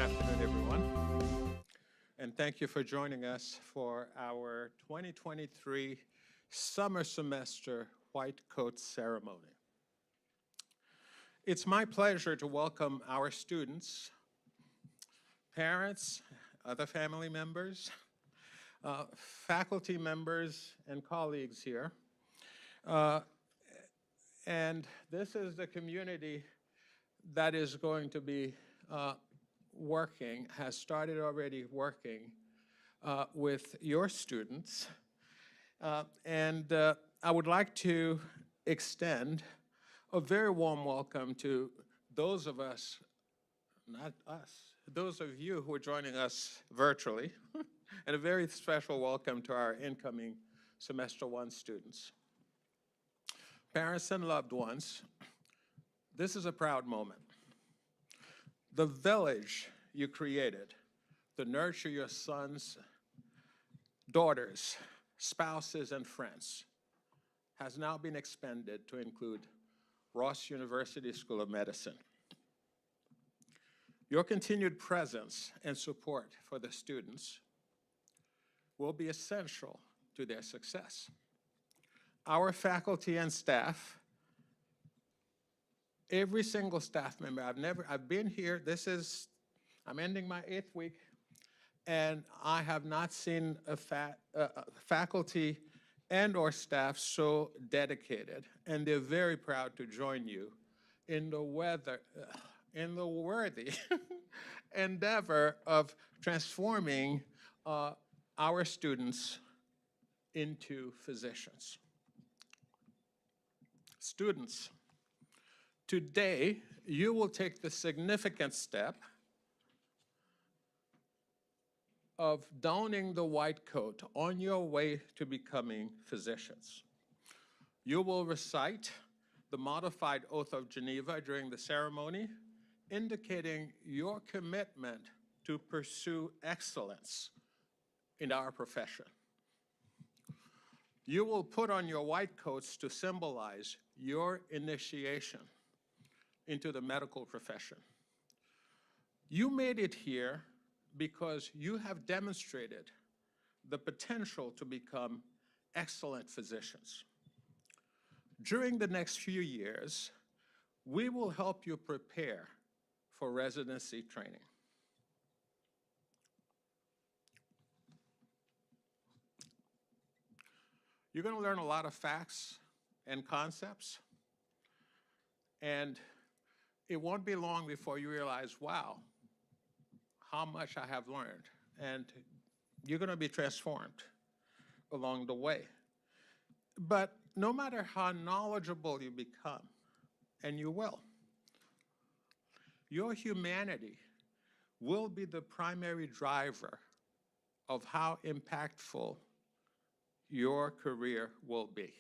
afternoon, everyone. And thank you for joining us for our 2023 summer semester White Coat Ceremony. It's my pleasure to welcome our students, parents, other family members, faculty members, and colleagues here. And this is the community that is going to be has started already working with your students. I would like to extend a very warm welcome to those of us, not us, those of you who are joining us virtually, and a very special welcome to our incoming Semester 1 students. Parents and loved ones, this is a proud moment. The village you created to nurture your sons, daughters, spouses, and friends has now been expanded to include Ross University School of Medicine. Your continued presence and support for the students will be essential to their success. Our faculty and staff, every single staff member, I've been here, I'm ending my 8th week, and I have not seen a faculty and or staff so dedicated, and they're very proud to join you in the worthy endeavor of transforming our students into physicians. Students, today you will take the significant step of donning the white coat on your way to becoming physicians. You will recite the modified Oath of Geneva during the ceremony, indicating your commitment to pursue excellence in our profession. You will put on your white coats to symbolize your initiation into the medical profession. You made it here because you have demonstrated the potential to become excellent physicians. During the next few years, we will help you prepare for residency training. You're going to learn a lot of facts and concepts, and it won't be long before you realize, wow, how much I have learned, and you're going to be transformed along the way. But no matter how knowledgeable you become, and you will, your humanity will be the primary driver of how impactful your career will be.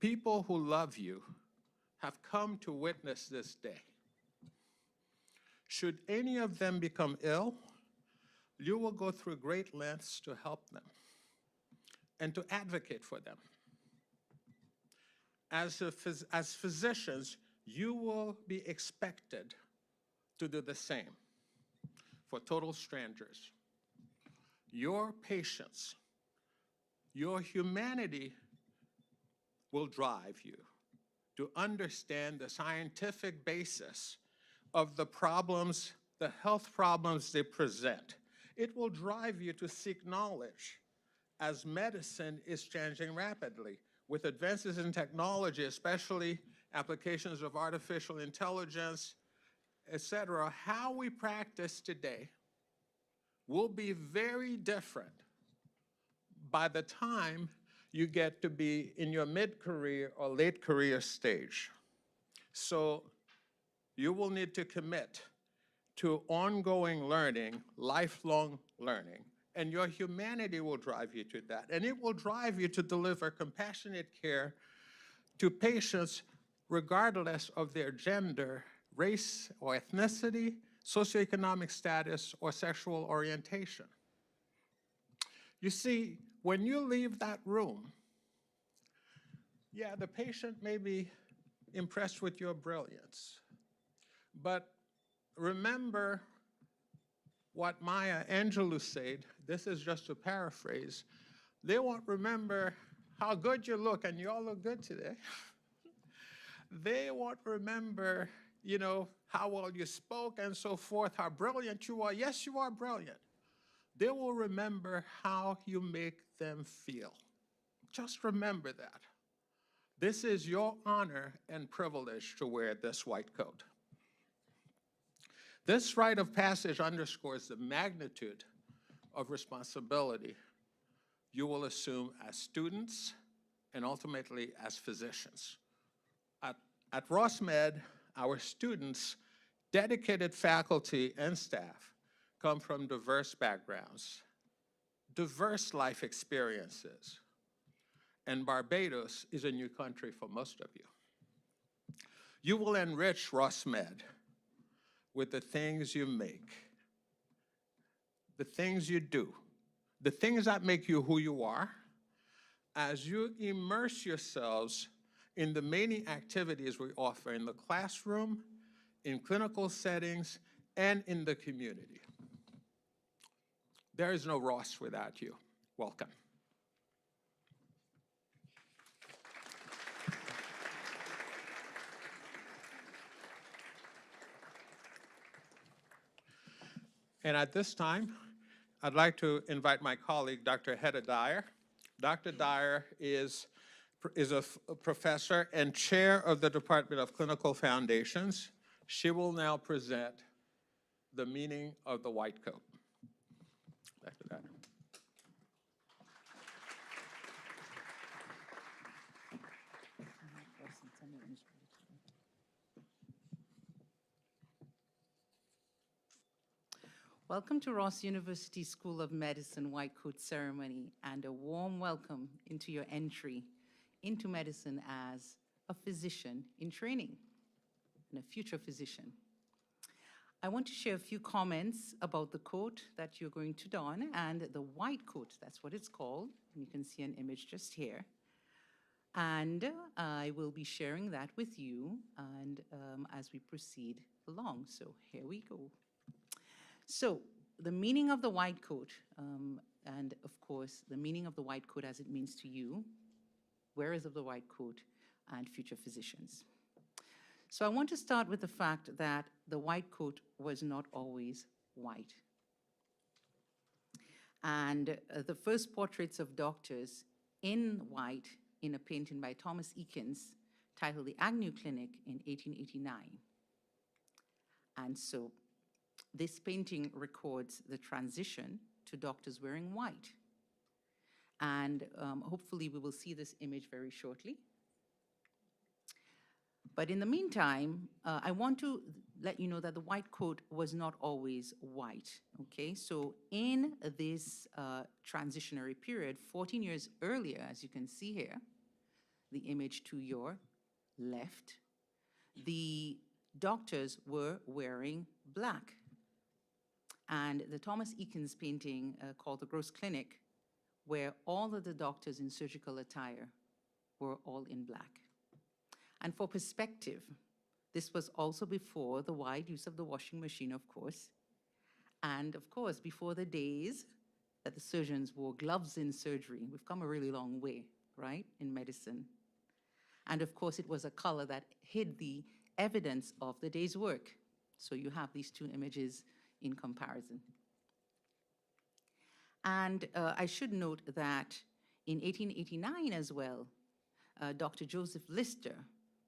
People who love you have come to witness this day. Should any of them become ill, you will go through great lengths to help them and to advocate for them. As physicians, you will be expected to do the same for total strangers. Your patience, your humanity will drive you to understand the scientific basis of the problems, the health problems they present. It will drive you to seek knowledge as medicine is changing rapidly. With advances in technology, especially applications of artificial intelligence, etc., how we practice today will be very different by the time you get to be in your mid-career or late career stage. So you will need to commit to ongoing learning, lifelong learning, and your humanity will drive you to that. And it will drive you to deliver compassionate care to patients regardless of their gender, race or ethnicity, socioeconomic status, or sexual orientation. You see, when you leave that room, yeah, the patient may be impressed with your brilliance, but remember what Maya Angelou said. This is just a paraphrase. They won't remember how good you look, and you all look good today. They won't remember, you know, how well you spoke and so forth, how brilliant you are. Yes, you are brilliant. They will remember how you make them feel. Just remember that. This is your honor and privilege to wear this white coat. This rite of passage underscores the magnitude of responsibility you will assume as students and ultimately as physicians. At RUSM, our students, dedicated faculty and staff, come from diverse backgrounds, diverse life experiences, and Barbados is a new country for most of you. You will enrich RUSM with the things you make, the things you do, the things that make you who you are, as you immerse yourselves in the many activities we offer in the classroom, in clinical settings, and in the community. There is no Ross without you. Welcome. And at this time, I'd like to invite my colleague, Dr. Hedda Dyer. Dr. Dyer is a professor and chair of the Department of Clinical Foundations. She will now present the meaning of the white coat. Dr. Dyer. Welcome to Ross University School of Medicine White Coat Ceremony, and a warm welcome into your entry into medicine as a physician in training and a future physician. I want to share a few comments about the coat that you're going to don and the white coat, that's what it's called. You can see an image just here. And I will be sharing that with you and as we proceed along. So here we go. So the meaning of the white coat, and of course, the meaning of the white coat as it means to you, wearers of the white coat, and future physicians. So I want to start with the fact that the white coat was not always white. And the first portraits of doctors in white in a painting by Thomas Eakins titled The Agnew Clinic in 1889. And so this painting records the transition to doctors wearing white. And hopefully we will see this image very shortly. But in the meantime, I want to let you know that the white coat was not always white, okay? So in this transitionary period, 14 years earlier, as you can see here, the image to your left, the doctors were wearing black. And the Thomas Eakins painting called The Gross Clinic, where all of the doctors in surgical attire were all in black. And for perspective, this was also before the wide use of the washing machine, of course. And of course, before the days that the surgeons wore gloves in surgery. We've come a really long way, right, in medicine. And of course, it was a color that hid the evidence of the day's work. So you have these two images in comparison. And I should note that in 1889 as well, Dr. Joseph Lister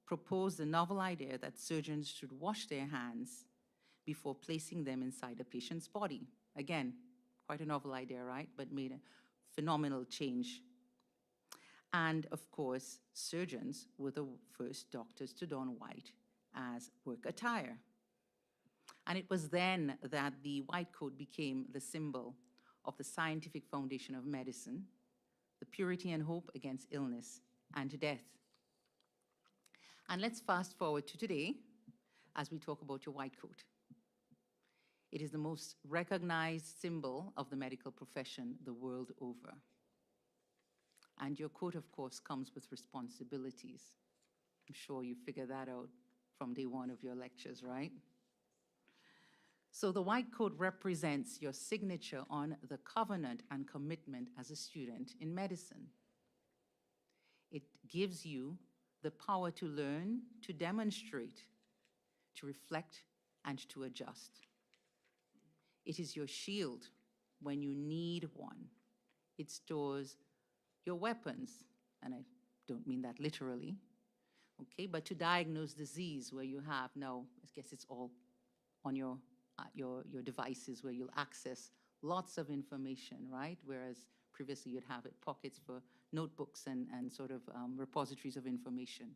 proposed the novel idea that surgeons should wash their hands before placing them inside a patient's body. Again, quite a novel idea, right? But made a phenomenal change. And of course, surgeons were the first doctors to don white as work attire. And it was then that the white coat became the symbol of the scientific foundation of medicine, the purity and hope against illness and death. And let's fast forward to today as we talk about your white coat. It is the most recognized symbol of the medical profession the world over. And your coat, of course, comes with responsibilities. I'm sure you figured that out from day one of your lectures, right? So the white coat represents your signature on the covenant and commitment as a student in medicine. It gives you the power to learn, to demonstrate, to reflect, and to adjust. It is your shield when you need one. It stores your weapons, and I don't mean that literally, okay, but to diagnose disease where you have, now, I guess it's all on your devices where you'll access lots of information, right? Whereas previously you'd have it pockets for notebooks and sort of repositories of information.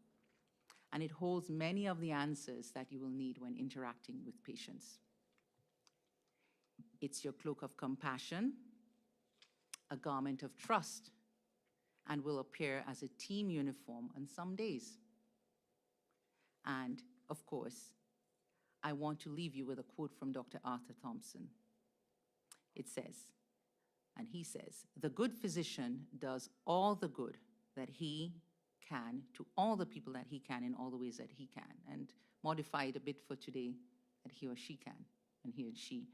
And it holds many of the answers that you will need when interacting with patients. It's your cloak of compassion, a garment of trust, and will appear as a team uniform on some days. And of course, I want to leave you with a quote from Dr. Arthur Thompson. It says, and he says, "The good physician does all the good that he can to all the people that he can in all the ways that he can," and modify it a bit for today, that he or she can, and he or she,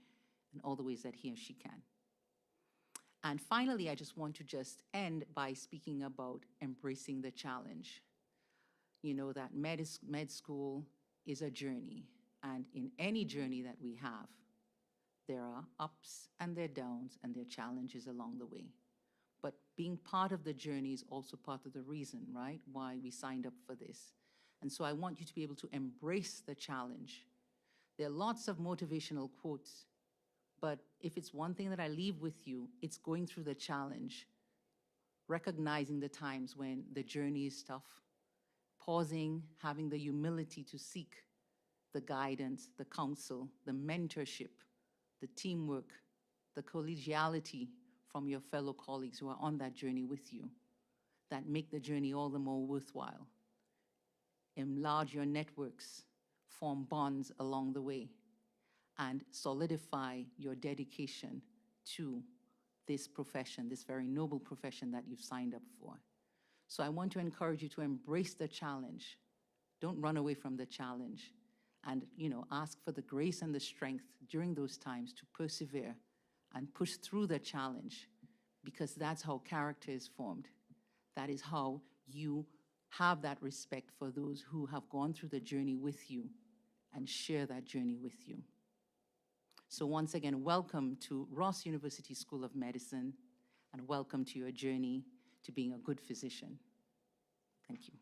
in all the ways that he or she can. And finally, I just want to just end by speaking about embracing the challenge. You know that med school is a journey, and in any journey that we have, there are ups and there are downs and there are challenges along the way. But being part of the journey is also part of the reason, right, why we signed up for this. And so I want you to be able to embrace the challenge. There are lots of motivational quotes, but if it's one thing that I leave with you, it's going through the challenge, recognizing the times when the journey is tough, pausing, having the humility to seek the guidance, the counsel, the mentorship, the teamwork, the collegiality from your fellow colleagues who are on that journey with you, that make the journey all the more worthwhile. Enlarge your networks, form bonds along the way, and solidify your dedication to this profession, this very noble profession that you've signed up for. So I want to encourage you to embrace the challenge. Don't run away from the challenge. And, ask for the grace and the strength during those times to persevere and push through the challenge, because that's how character is formed. That is how you have that respect for those who have gone through the journey with you and share that journey with you. So once again, welcome to Ross University School of Medicine, and welcome to your journey to being a good physician. Thank you.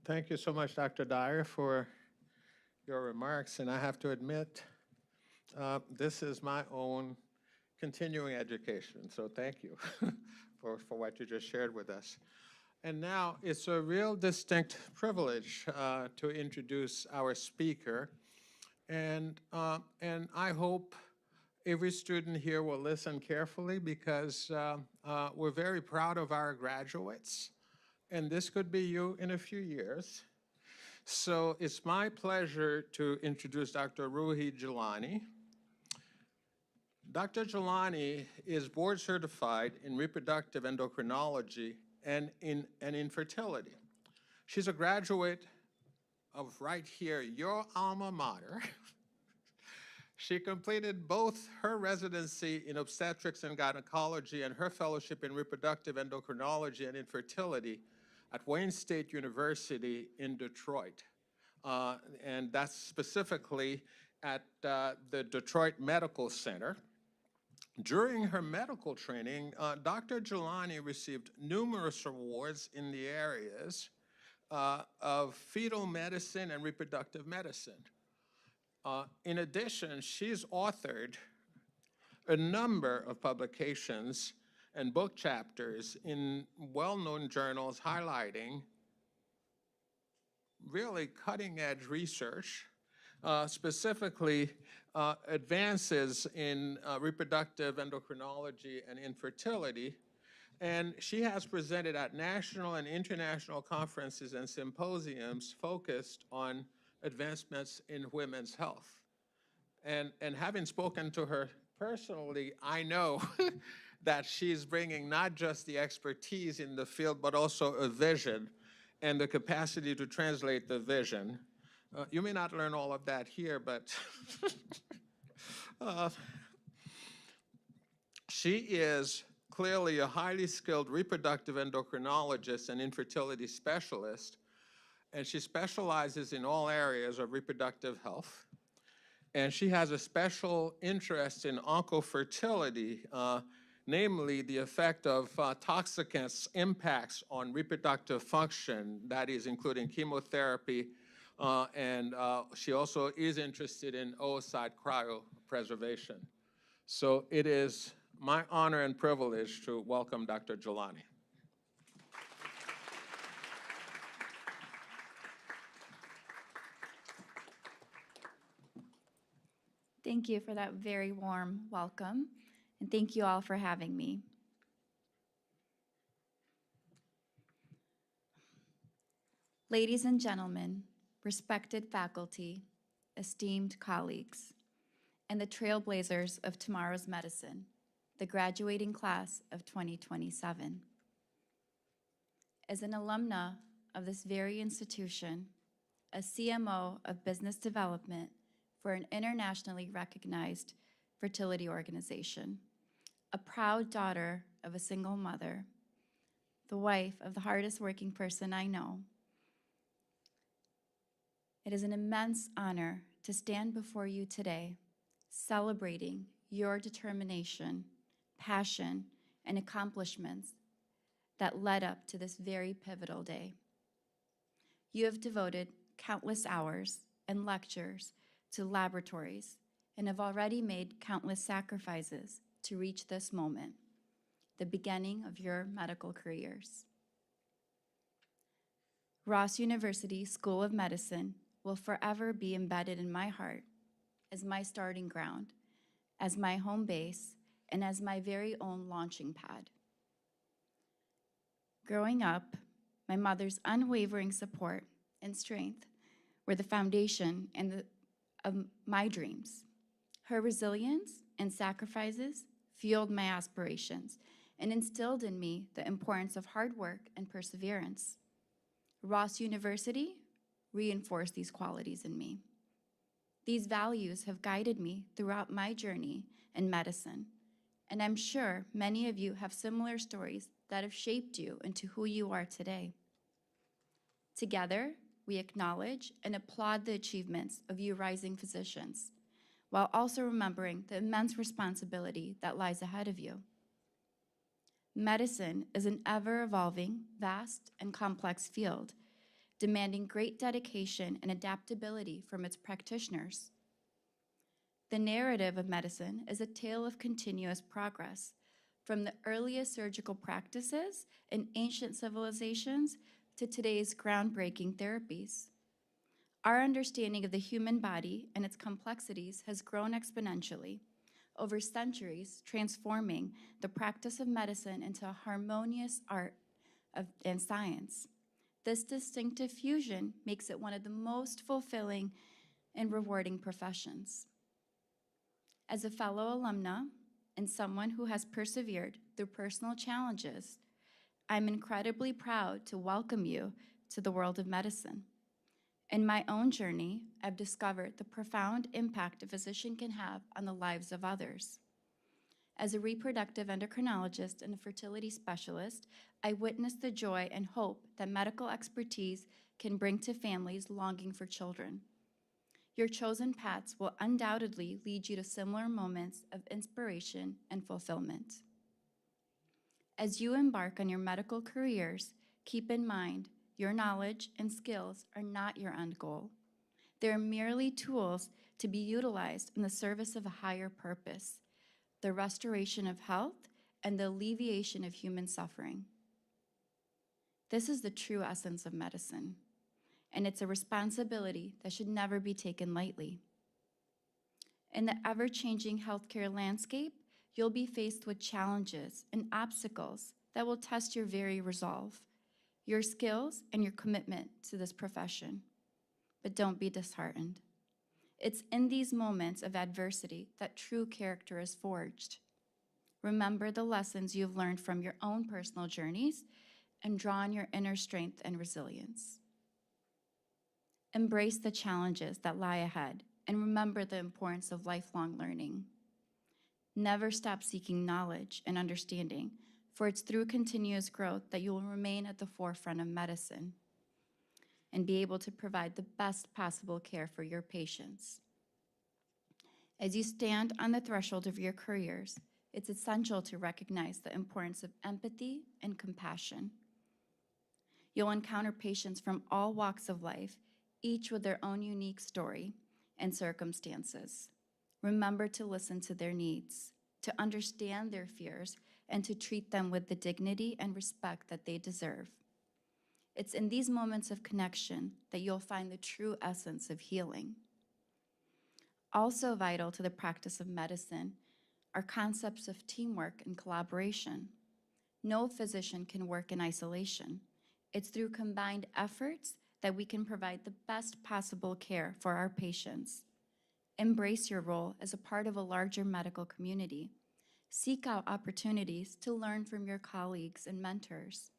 Thank you so much, Dr. Dyer, for your remarks. And I have to admit, this is my own continuing education. So thank you for what you just shared with us. And now it's a real distinct privilege to introduce our speaker. And I hope every student here will listen carefully, because we're very proud of our graduates. And this could be you in a few years. So it's my pleasure to introduce Dr. Ruhi Jilani. Dr. Jilani is board certified in reproductive endocrinology and in fertility. She's a graduate of right here, your alma mater. She completed both her residency in obstetrics and gynecology and her fellowship in reproductive endocrinology and infertility at Wayne State University in Detroit. And that's specifically at the Detroit Medical Center. During her medical training, Dr. Jilani received numerous awards in the areas of fetal medicine and reproductive medicine. In addition, she's authored a number of publications and book chapters in well-known journals highlighting really cutting-edge research, specifically advances in reproductive endocrinology and infertility. And she has presented at national and international conferences and symposiums focused on advancements in women's health. And having spoken to her personally, I know that she's bringing not just the expertise in the field, but also a vision and the capacity to translate the vision. You may not learn all of that here, but she is clearly a highly skilled reproductive endocrinologist and infertility specialist, and she specializes in all areas of reproductive health. And she has a special interest in oncofertility, namely the effect of toxicants' impacts on reproductive function, that is, including chemotherapy, and she also is interested in oocyte cryopreservation. So it is my honor and privilege to welcome Dr. Jelani. Thank you for that very warm welcome, and thank you all for having me. Ladies and gentlemen, respected faculty, esteemed colleagues, and the trailblazers of tomorrow's medicine, the graduating class of 2027. As an alumna of this very institution, a CMO of business development for an internationally recognized fertility organization, a proud daughter of a single mother, the wife of the hardest working person I know, it is an immense honor to stand before you today, celebrating your determination, passion, and accomplishments that led up to this very pivotal day. You have devoted countless hours and lectures to laboratories and have already made countless sacrifices to reach this moment, the beginning of your medical careers. Ross University School of Medicine will forever be embedded in my heart as my starting ground, as my home base, and as my very own launching pad. Growing up, my mother's unwavering support and strength were the foundation of my dreams. Her resilience and sacrifices fueled my aspirations and instilled in me the importance of hard work and perseverance. Ross University reinforced these qualities in me. These values have guided me throughout my journey in medicine, and I'm sure many of you have similar stories that have shaped you into who you are today. Together, we acknowledge and applaud the achievements of you rising physicians, while also remembering the immense responsibility that lies ahead of you. Medicine is an ever-evolving, vast, and complex field, demanding great dedication and adaptability from its practitioners. The narrative of medicine is a tale of continuous progress, from the earliest surgical practices in ancient civilizations to today's groundbreaking therapies. Our understanding of the human body and its complexities has grown exponentially over centuries, transforming the practice of medicine into a harmonious art and science. This distinctive fusion makes it one of the most fulfilling and rewarding professions. As a fellow alumna and someone who has persevered through personal challenges, I'm incredibly proud to welcome you to the world of medicine. In my own journey, I've discovered the profound impact a physician can have on the lives of others. As a reproductive endocrinologist and a fertility specialist, I witnessed the joy and hope that medical expertise can bring to families longing for children. Your chosen paths will undoubtedly lead you to similar moments of inspiration and fulfillment. As you embark on your medical careers, keep in mind your knowledge and skills are not your end goal. They are merely tools to be utilized in the service of a higher purpose, the restoration of health and the alleviation of human suffering. This is the true essence of medicine, and it's a responsibility that should never be taken lightly. In the ever-changing healthcare landscape, you'll be faced with challenges and obstacles that will test your very resolve, your skills, and your commitment to this profession. but don't be disheartened. It's in these moments of adversity that true character is forged. Remember the lessons you've learned from your own personal journeys and draw on your inner strength and resilience. Embrace the challenges that lie ahead and remember the importance of lifelong learning. Never stop seeking knowledge and understanding, for it's through continuous growth that you will remain at the forefront of medicine and be able to provide the best possible care for your patients. As you stand on the threshold of your careers, it's essential to recognize the importance of empathy and compassion. You'll encounter patients from all walks of life, each with their own unique story and circumstances. Remember to listen to their needs, to understand their fears, and to treat them with the dignity and respect that they deserve. It's in these moments of connection that you'll find the true essence of healing. Also vital to the practice of medicine are concepts of teamwork and collaboration. No physician can work in isolation. It's through combined efforts that we can provide the best possible care for our patients. Embrace your role as a part of a larger medical community. Seek out opportunities to learn from your colleagues and mentors.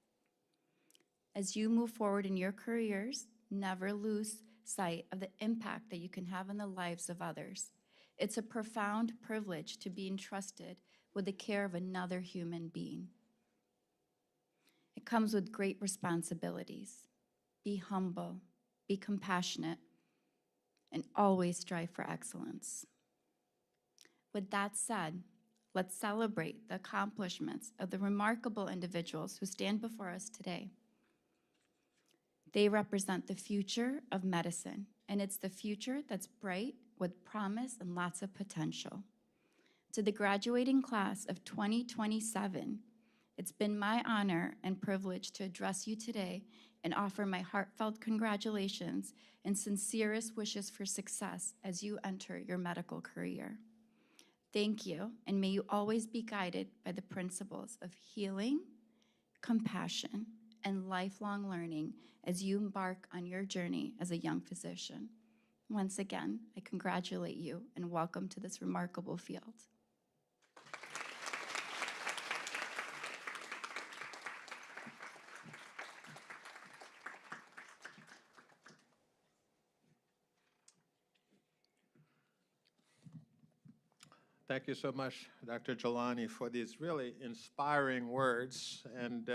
As you move forward in your careers, never lose sight of the impact that you can have on the lives of others. It's a profound privilege to be entrusted with the care of another human being. It comes with great responsibilities. Be humble, be compassionate, and always strive for excellence. With that said, let's celebrate the accomplishments of the remarkable individuals who stand before us today. They represent the future of medicine, and it's the future that's bright with promise and lots of potential. To the graduating class of 2027, it's been my honor and privilege to address you today and offer my heartfelt congratulations and sincerest wishes for success as you enter your medical career. Thank you, and may you always be guided by the principles of healing, compassion, and lifelong learning as you embark on your journey as a young physician. Once again, I congratulate you and welcome to this remarkable field. Thank you so much, Dr. Jelani, for these really inspiring words. And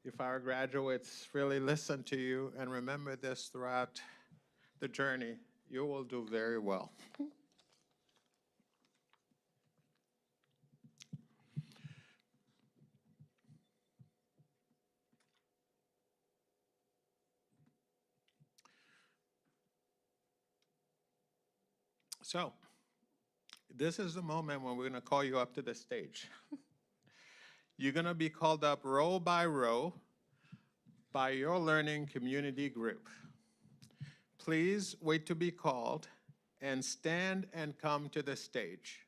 if our graduates really listen to you and remember this throughout the journey, you will do very well. So, this is the moment when we're going to call you up to the stage. You're going to be called up row by row by your learning community group. Please wait to be called and stand and come to the stage.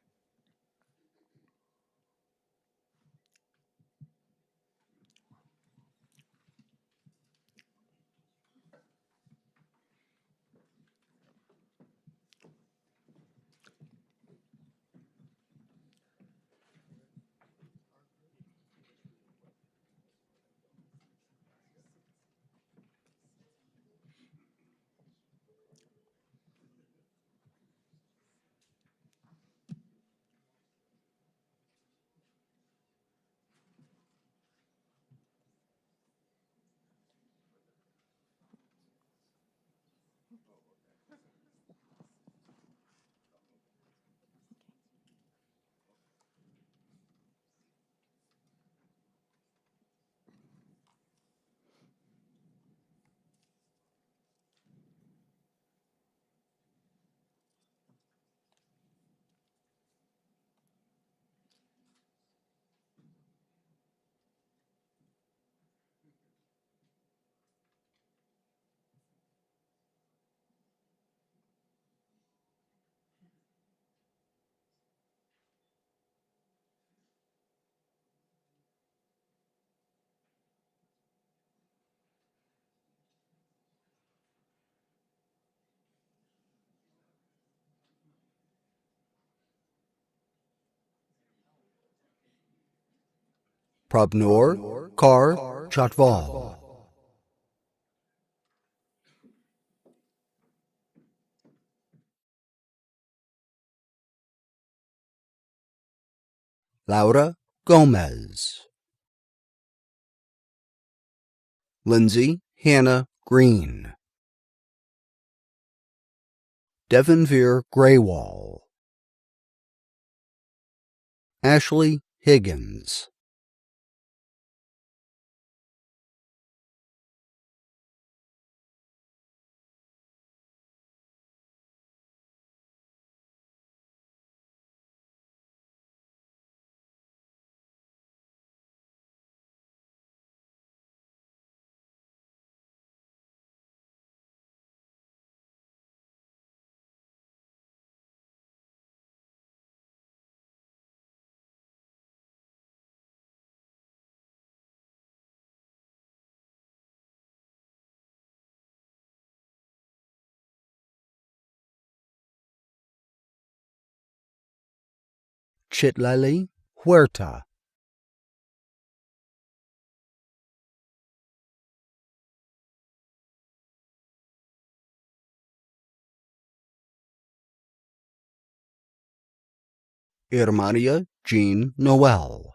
Prabnor Kar Chatval. Laura Gomez. Lindsay Hannah Green. Devonveer Graywall. Ashley Higgins. Chitlali Huerta. Irmania Jean Noel.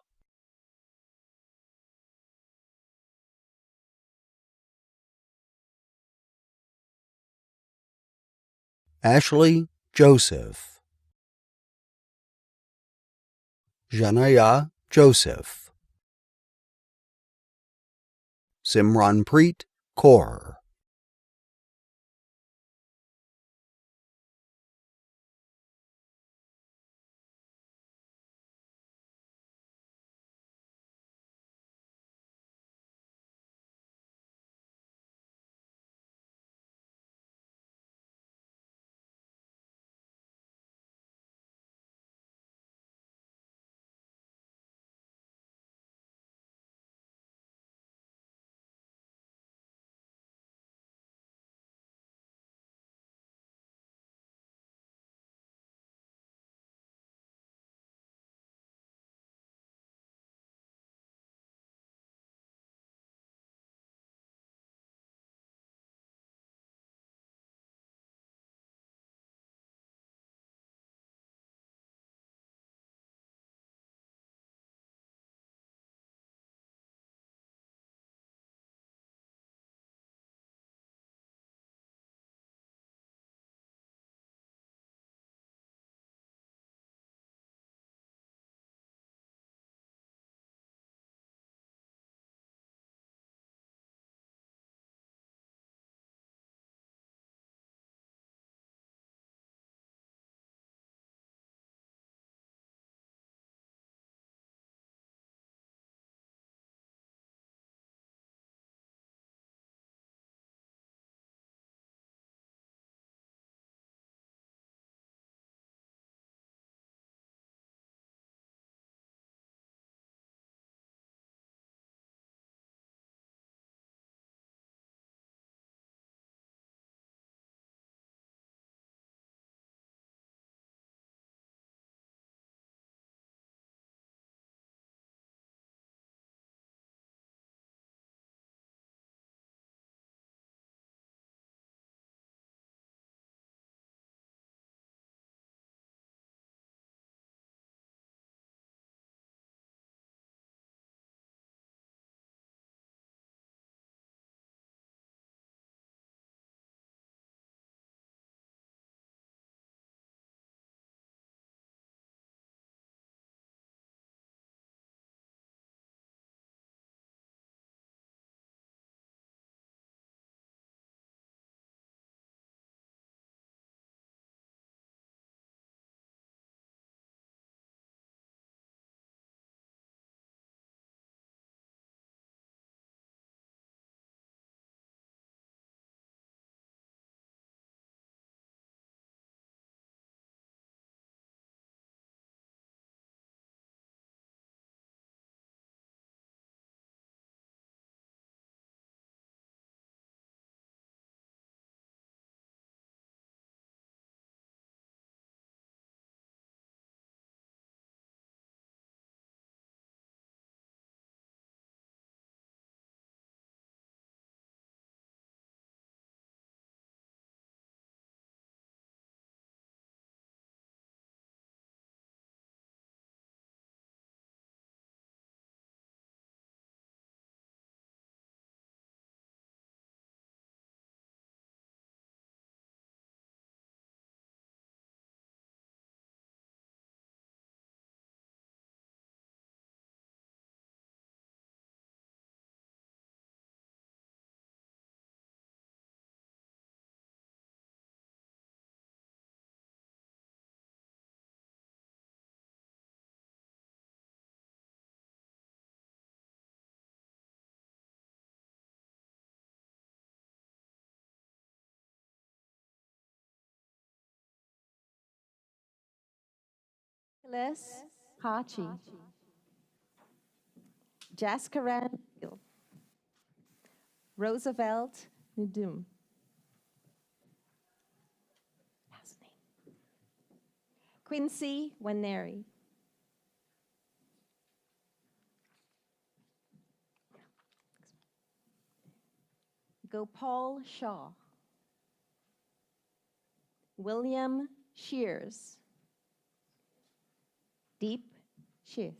Ashley Joseph. Janaya Joseph. Simranpreet Kaur. Nicholas Hachi. Jaskaran Roosevelt Nudum. Last name. Quincy Waneri. Gopal Shaw. William Shears. Deep Shith.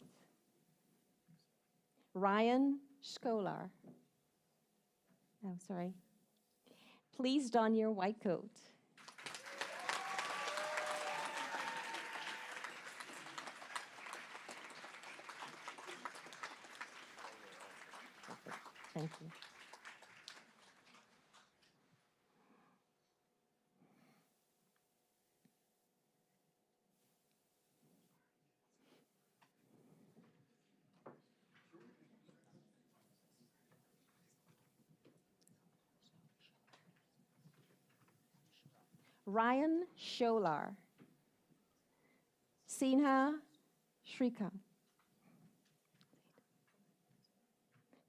Ryan Scholar. Oh, sorry. Please don your white coat. Thank you. Ryan Scholar. Sinha Shrika.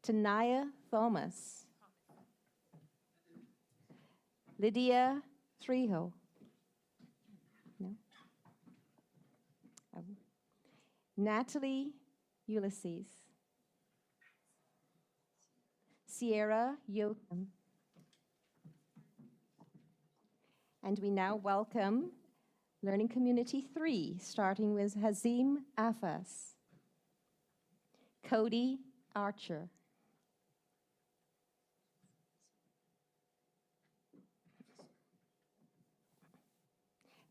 Tanaya Thomas. Lydia Trejo. No? Oh. Natalie Ulysses. Sierra Yoakum. And we now welcome Learning Community 3, starting with Hazim Afas, Cody Archer,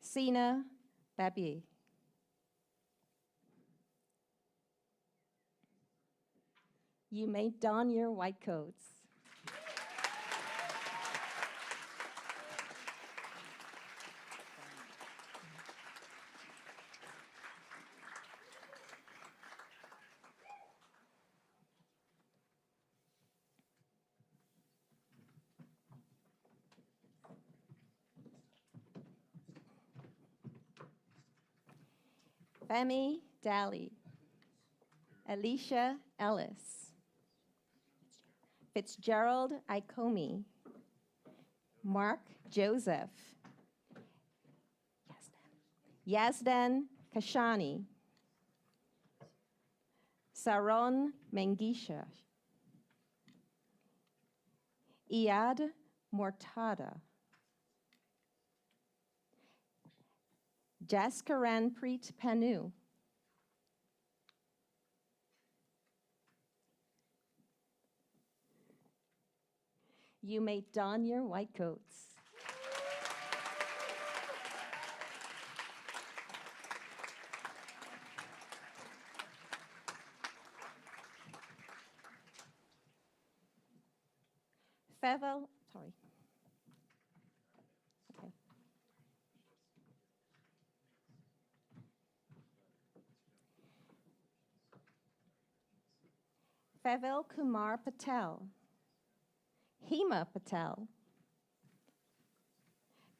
Sina Babi, you may don your white coats. Femi Daly, Alicia Ellis, Fitzgerald Ikomi, Mark Joseph, Yazdan Kashani, Saron Mengisha, Iyad Mortada, Jaskaran Preet Panu, you may don your white coats. Fevel, sorry. Okay. Fevel Kumar Patel, Hema Patel,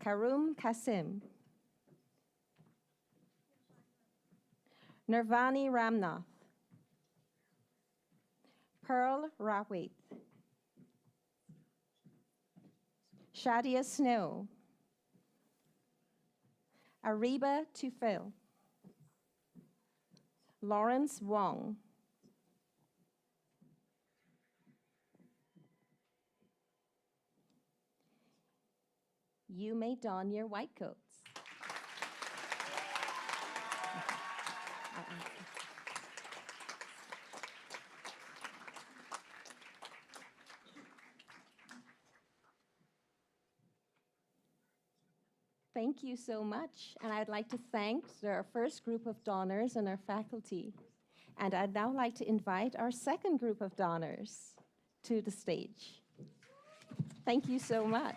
Karum Kasim, Nirvani Ramnath, Pearl Rawit, Shadia Snow, Ariba Tufel, Lawrence Wong, you may don your white coats. Thank you so much, and I'd like to thank our first group of donors and our faculty. And I'd now like to invite our second group of donors to the stage. Thank you so much.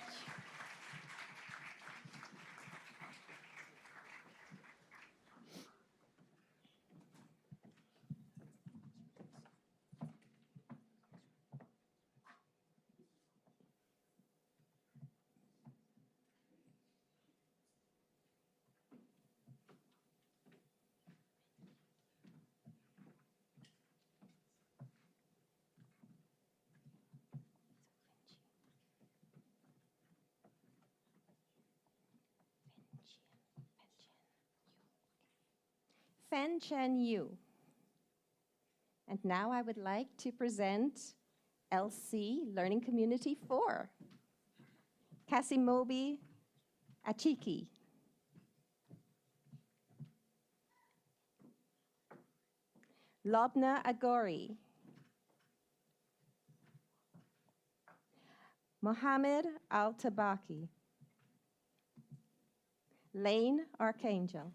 Fen Chen Yu. And now I would like to present LC, Learning Community 4. Kasimobi Achiki. Lobna Agori. Mohammed Al-Tabaki. Lane Archangel.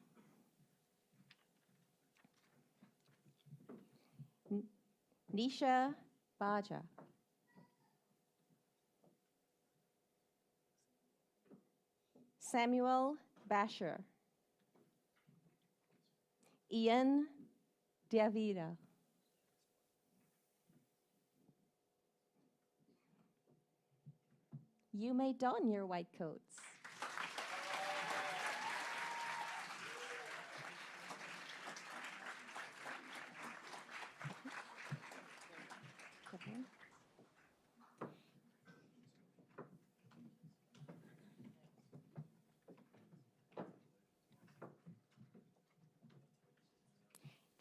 Nisha Baja. Samuel Basher. Ian Diavira. You may don your white coats.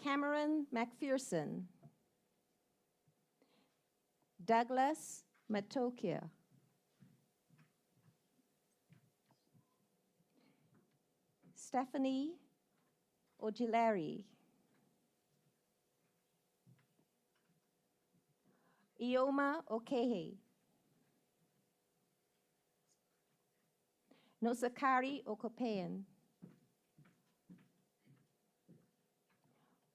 Cameron McPherson. Douglas Matokia. Stephanie Ojilari. Ioma Okehe. Nosakari Okopean.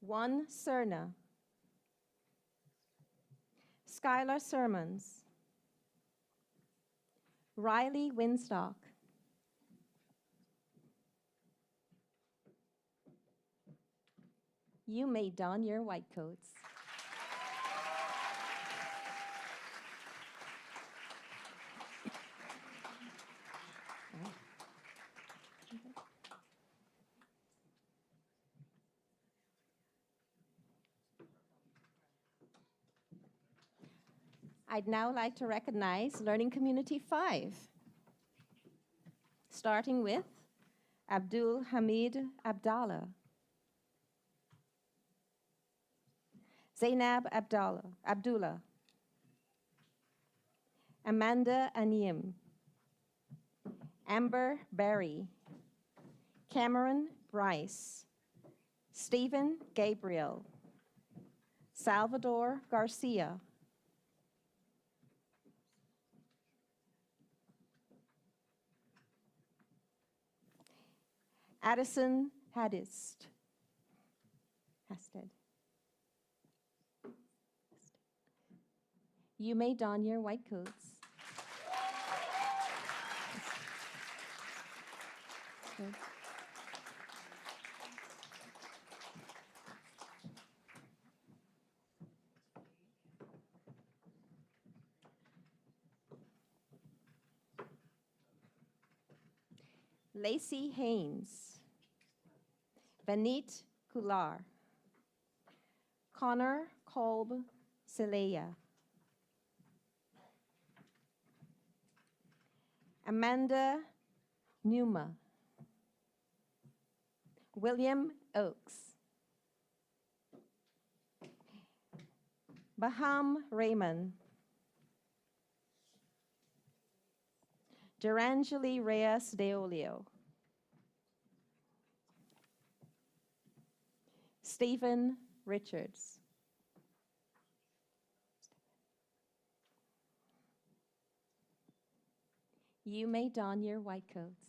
Juan Serna. Skylar Sermons. Riley Winstock. You may don your white coats. I'd now like to recognize Learning Community 5, starting with Abdul Hamid Abdallah, Zainab Abdullah, Amanda Anim, Amber Berry, Cameron Bryce, Stephen Gabriel, Salvador Garcia, Addison Hasted. You may don your white coats. Good. Lacey Haynes, Vanit Kular, Connor Kolb Seleya, Amanda Numa, William Oakes, Baham Raymond, Durangeli Reyes Deolio, Stephen Richards, you may don your white coats.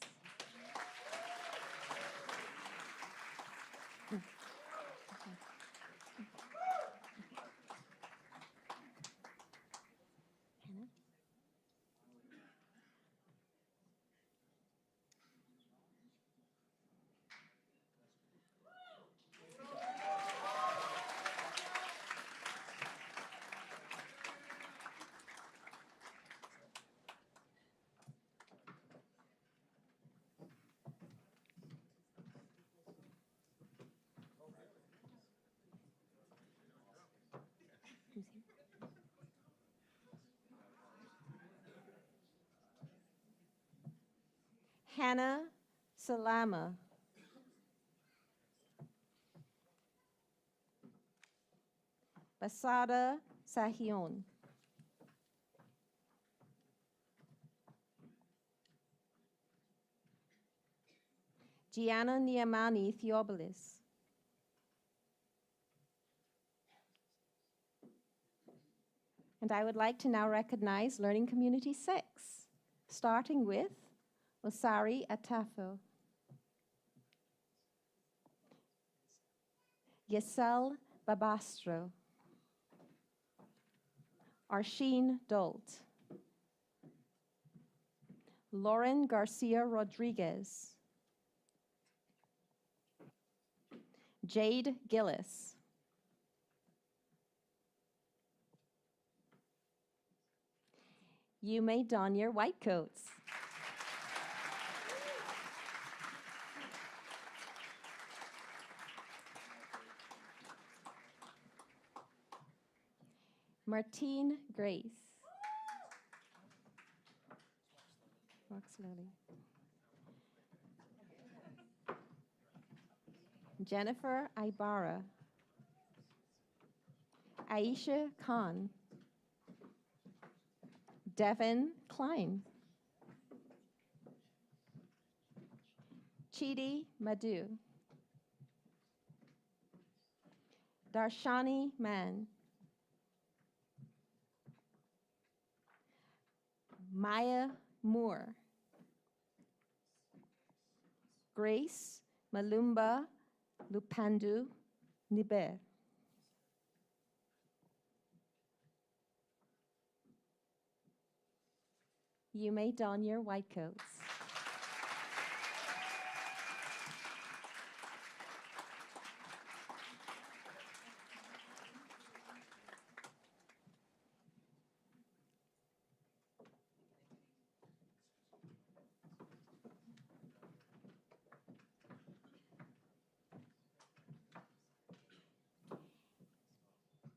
Hannah Salama, Basada Sahion. Gianna Niamani Theobolis. And I would like to now recognize Learning Community 6, starting with Osari Atafo, Yesel Babastro, Arsheen Dolt, Lauren Garcia Rodriguez, Jade Gillis, you may don your white coats. Martine Grace. Walk slowly. Jennifer Ibarra. Aisha Khan. Devin Klein. Chidi Madhu. Darshani Man. Maya Moore. Grace Malumba Lupandu Niber. You may don your white coats.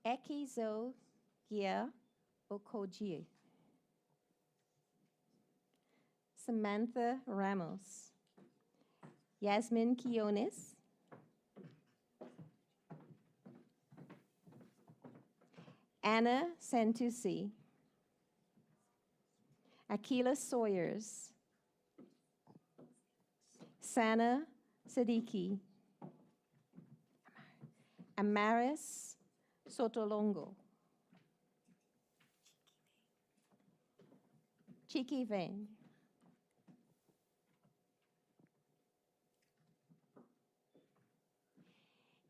Ekizo Gia Okoji. Samantha Ramos. Yasmin Quiones. Anna Santusi. Akila Sawyers. Sana Siddiqui. Amaris Sotolongo. Chiki Vane.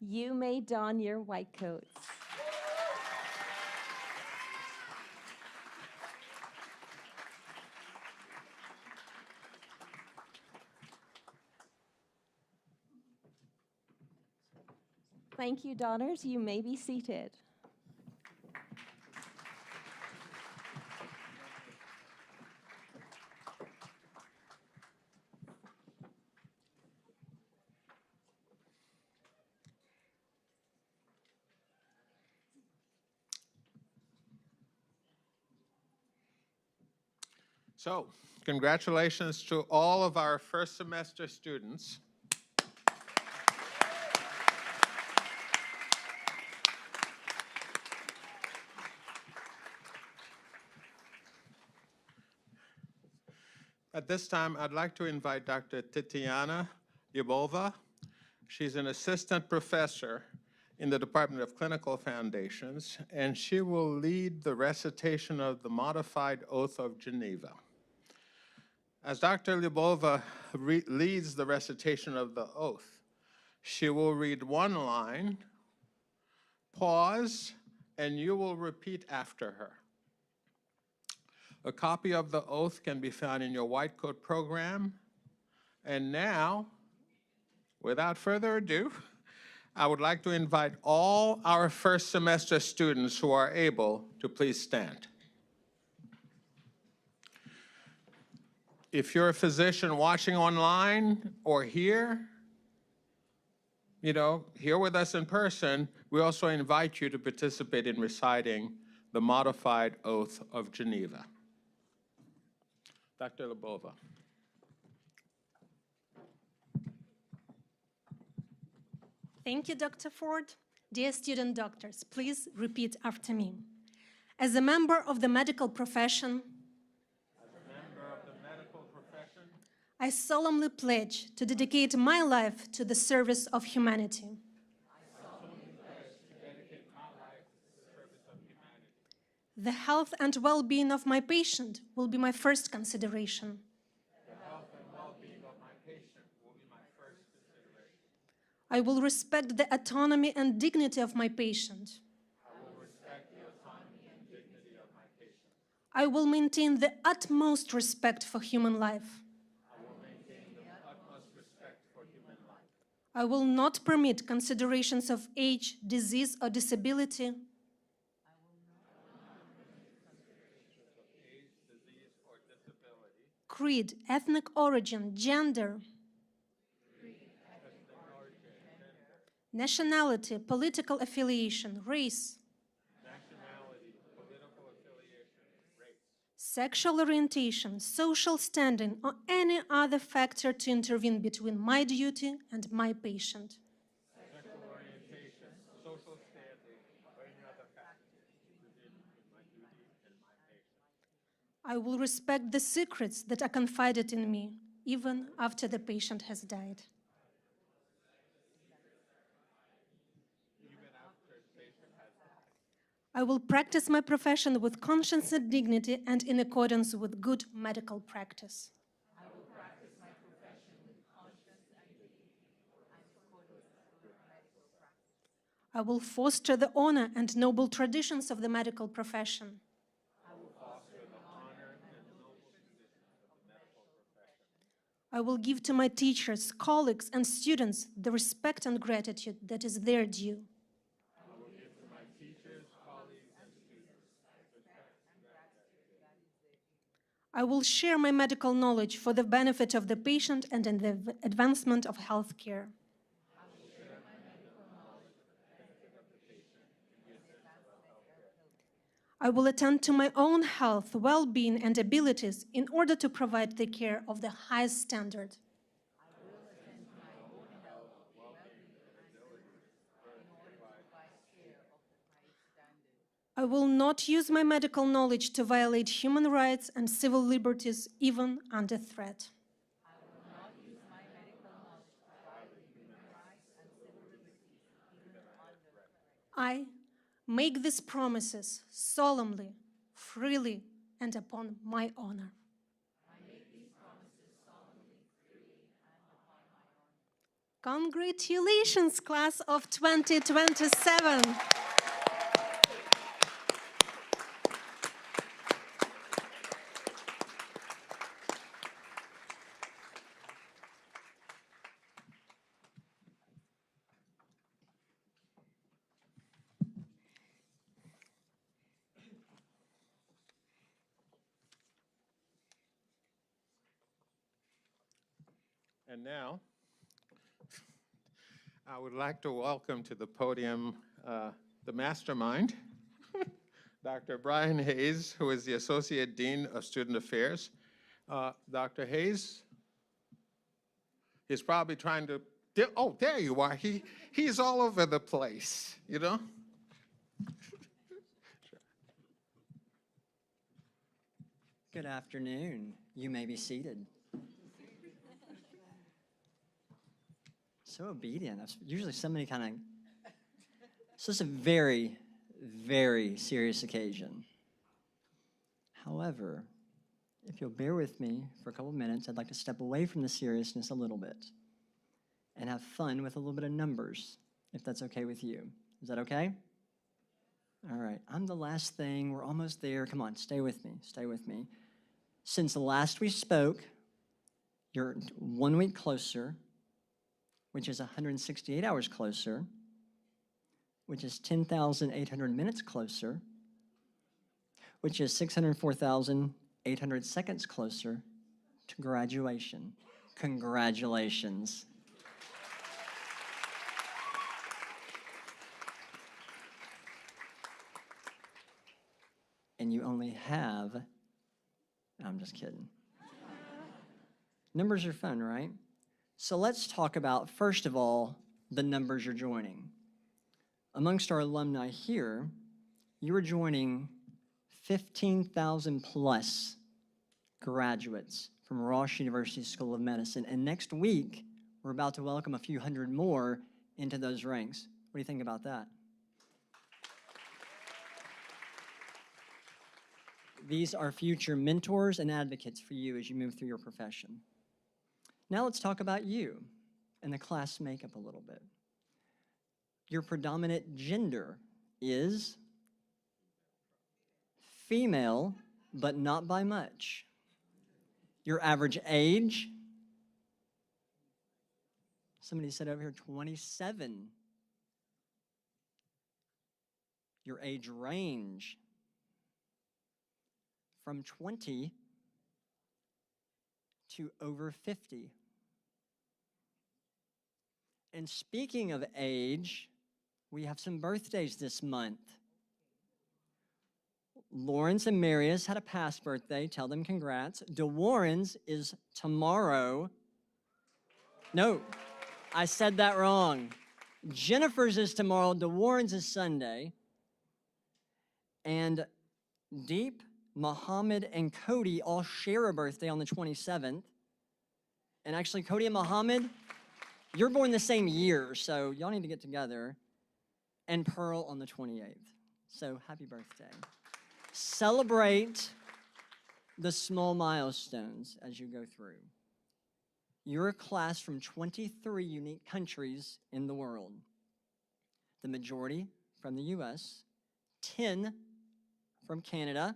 You may don your white coats. Thank you, Donners. You may be seated. So, congratulations to all of our first semester students. At this time, I'd like to invite Dr. Tatiana Yabova. She's an assistant professor in the Department of Clinical Foundations, and she will lead the recitation of the Modified Oath of Geneva. As Dr. Lyubova leads the recitation of the oath, she will read one line, pause, and you will repeat after her. A copy of the oath can be found in your white coat program. And now, without further ado, I would like to invite all our first semester students who are able to please stand. If you're a physician watching online or here, here with us in person, we also invite you to participate in reciting the Modified Oath of Geneva. Dr. Lyubova. Thank you, Dr. Ford. Dear student doctors, please repeat after me. As a member of the medical profession, I solemnly pledge to dedicate my life to the service of humanity. The health and well-being of my patient will be my first consideration. I will respect the autonomy and dignity of my patient. I will maintain the utmost respect for human life. I will not permit considerations of age, disease, or disability. Creed, ethnic origin, gender, nationality, political affiliation, race, sexual orientation, social standing, or any other factor to intervene between my duty and my patient. I will respect the secrets that are confided in me, even after the patient has died. I will practice my profession with conscience and dignity and in accordance with good medical practice. I will foster the honor and noble traditions of the medical profession. I will give to my teachers, colleagues, and students the respect and gratitude that is their due. I will share my medical knowledge for the benefit of the patient and in the advancement of health care. I will attend to my own health, well-being, and abilities in order to provide the care of the highest standard. I will not use my medical knowledge to violate human rights and civil liberties, even under threat. I make these promises solemnly, freely, and upon my honor. Congratulations, class of 2027. And now, I would like to welcome to the podium the mastermind, Dr. Brian Hayes, who is the Associate Dean of Student Affairs. Dr. Hayes is probably trying to, oh, there you are. He's all over the place, you know? Good afternoon. You may be seated. So obedient. Usually somebody kind of... So it's a very, very serious occasion. However, if you'll bear with me for a couple of minutes, I'd like to step away from the seriousness a little bit and have fun with a little bit of numbers, if that's okay with you. Is that okay? All right. I'm the last thing. We're almost there. Come on, stay with me. Stay with me. Since the last we spoke, you're 1 week closer, which is 168 hours closer, which is 10,800 minutes closer, which is 604,800 seconds closer to graduation. Congratulations. And you only have, I'm just kidding. Numbers are fun, right? So let's talk about, first of all, the numbers you're joining. Amongst our alumni here, you are joining 15,000 plus graduates from Ross University School of Medicine. And next week, we're about to welcome a few hundred more into those ranks. What do you think about that? These are future mentors and advocates for you as you move through your profession. Now let's talk about you and the class makeup a little bit. Your predominant gender is female, but not by much. Your average age, somebody said over here 27. Your age range, from 20 to over 50. And speaking of age, we have some birthdays this month. Lawrence and Marius had a past birthday. Tell them congrats. DeWarren's is tomorrow. No, I said that wrong. Jennifer's is tomorrow. DeWarren's is Sunday. And Deep, Muhammad, and Cody all share a birthday on the 27th. And actually, Cody and Muhammad, you're born the same year, so y'all need to get together. And Pearl on the 28th. So happy birthday. Celebrate the small milestones as you go through. You're a class from 23 unique countries in the world. The majority from the US, 10 from Canada.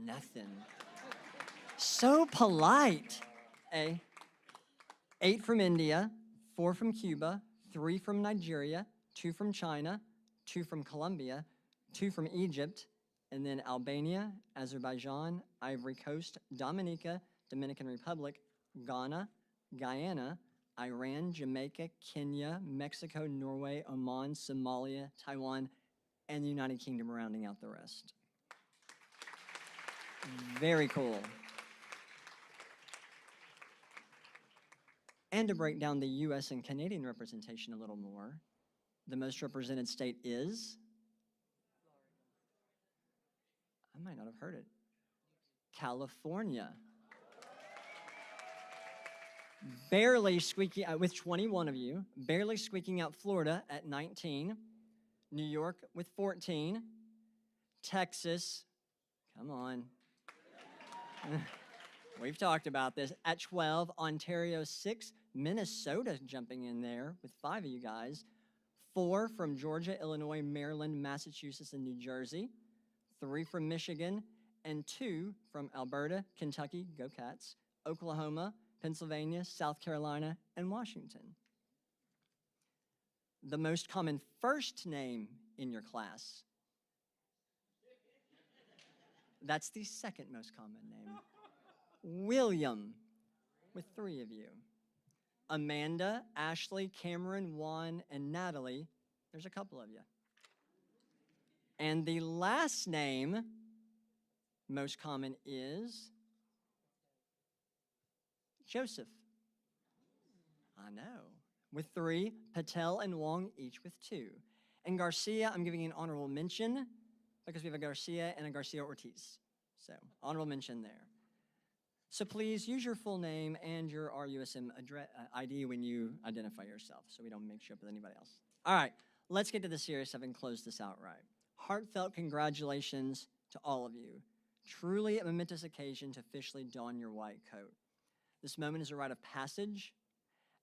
Nothing. So polite. 8 from India, 4 from Cuba, 3 from Nigeria, 2 from China, 2 from Colombia, 2 from Egypt, and then Albania, Azerbaijan, Ivory Coast, Dominica, Dominican Republic, Ghana, Guyana, Iran, Jamaica, Kenya, Mexico, Norway, Oman, Somalia, Taiwan, and the United Kingdom rounding out the rest. Very cool. And to break down the US and Canadian representation a little more, the most represented state is? I might not have heard it. California. Barely squeaking out with 21 of you, barely squeaking out Florida at 19, New York with 14, Texas, come on. We've talked about this, at 12, Ontario 6, Minnesota jumping in there with 5 of you guys, 4 from Georgia, Illinois, Maryland, Massachusetts, and New Jersey, 3 from Michigan, and 2 from Alberta, Kentucky, go Cats, Oklahoma, Pennsylvania, South Carolina, and Washington. The most common first name in your class. That's the second most common name. William, with 3 of you. Amanda, Ashley, Cameron, Juan, and Natalie. There's a couple of you. And the last name, most common, is Joseph. I know. With 3, Patel and Wong, each with 2. And Garcia, I'm giving you an honorable mention because we have a Garcia and a Garcia Ortiz. So, honorable mention there. So please use your full name and your RUSM ID when you identify yourself so we don't mix you up with anybody else. All right, let's get to the serious stuff and close this out right. Heartfelt congratulations to all of you. Truly a momentous occasion to officially don your white coat. This moment is a rite of passage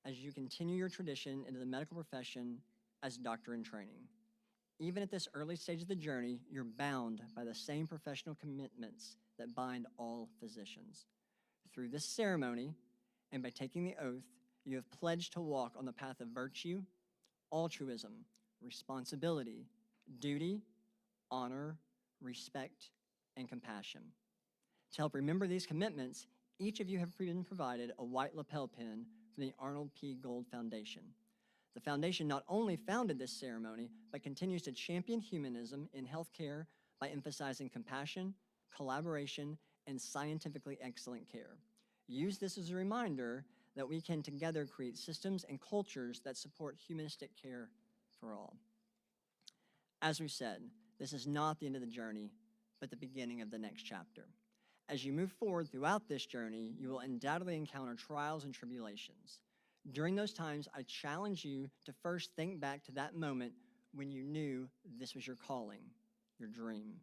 as you continue your tradition into the medical profession as doctor in training. Even at this early stage of the journey, you're bound by the same professional commitments that bind all physicians. Through this ceremony, and by taking the oath, you have pledged to walk on the path of virtue, altruism, responsibility, duty, honor, respect, and compassion. To help remember these commitments, each of you have been provided a white lapel pin from the Arnold P. Gold Foundation. The foundation not only founded this ceremony, but continues to champion humanism in healthcare by emphasizing compassion, collaboration, and scientifically excellent care. Use this as a reminder that we can together create systems and cultures that support humanistic care for all. As we said, this is not the end of the journey, but the beginning of the next chapter. As you move forward throughout this journey, you will undoubtedly encounter trials and tribulations. During those times, I challenge you to first think back to that moment when you knew this was your calling, your dream.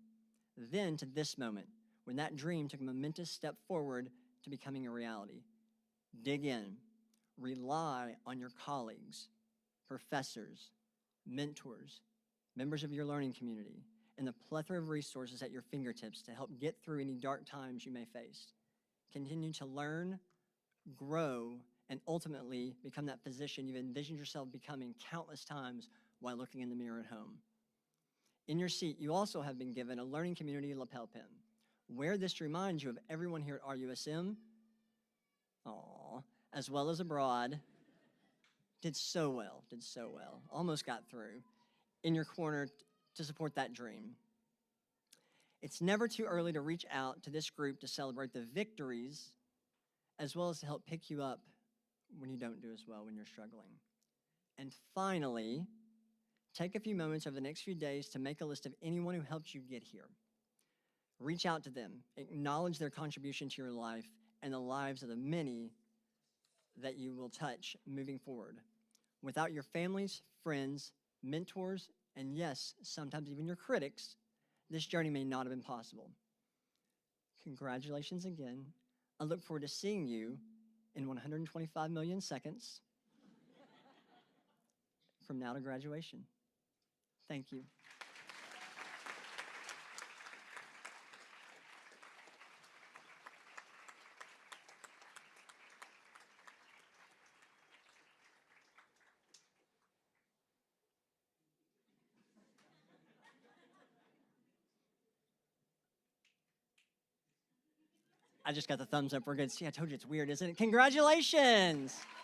Then to this moment, when that dream took a momentous step forward to becoming a reality. Dig in. Rely on your colleagues, professors, mentors, members of your learning community, and the plethora of resources at your fingertips to help get through any dark times you may face. Continue to learn, grow, and ultimately become that physician you've envisioned yourself becoming countless times while looking in the mirror at home. In your seat, you also have been given a learning community lapel pin. Wear this to remind you of everyone here at RUSM, as well as abroad. Did so well, almost got through, in your corner to support that dream. It's never too early to reach out to this group to celebrate the victories, as well as to help pick you up when you don't do as well, when you're struggling. And finally, take a few moments over the next few days to make a list of anyone who helped you get here. Reach out to them, acknowledge their contribution to your life and the lives of the many that you will touch moving forward. Without your families, friends, mentors, and yes, sometimes even your critics, this journey may not have been possible. Congratulations again. I look forward to seeing you in 125 million seconds from now to graduation. Thank you. I just got the thumbs up. We're good. See, I told you it's weird, isn't it? Congratulations.